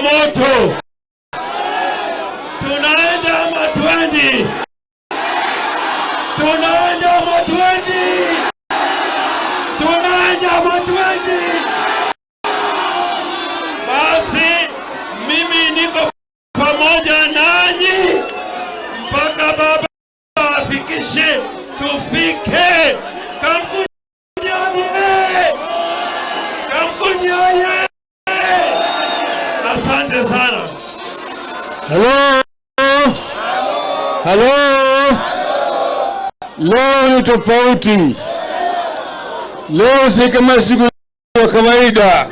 moto. Tunaenda Matwendi. Tunaenda Matwendi. Tunaenda Matwendi. Basi mimi niko pamoja nanyi mpaka baba afikishe tufike. Kamkunyoye. Asante sana. Hello. Hello. Leo ni tofauti. Leo si kama siku ya kawaida.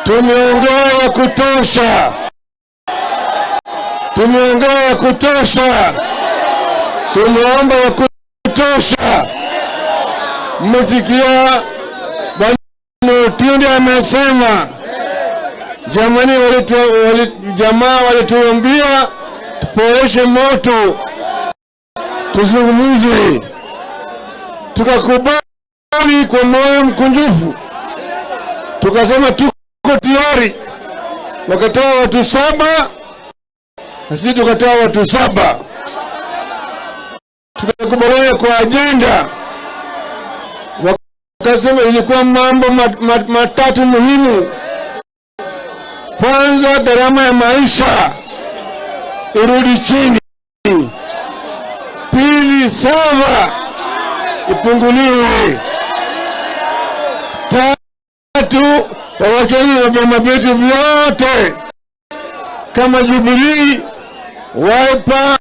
Tumeongea ya kutosha. Tumeongea ya kutosha. Tumeomba ya kutosha. Mmesikia Bwana Otiende amesema, jamani, jamaa walituambia tupoeshe moto, tuzungumze. Tukakubali kwa moyo mkunjufu, tukasema tuko tayari. Wakatoa watu 7 na sisi tukatoa watu 7. Tukakubaliana kwa ajenda. Wakasema ilikuwa mambo matatu muhimu. Kwanza, gharama ya maisha irudi chini. Pili, sawa ipunguliwe. Tatu, wawakilishi wa vyama vyetu vyote kama Jubilee, Wiper,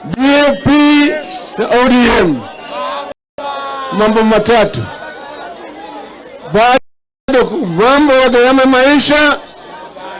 DAP na ODM. Mambo matatu. Bado mambo ya gharama maisha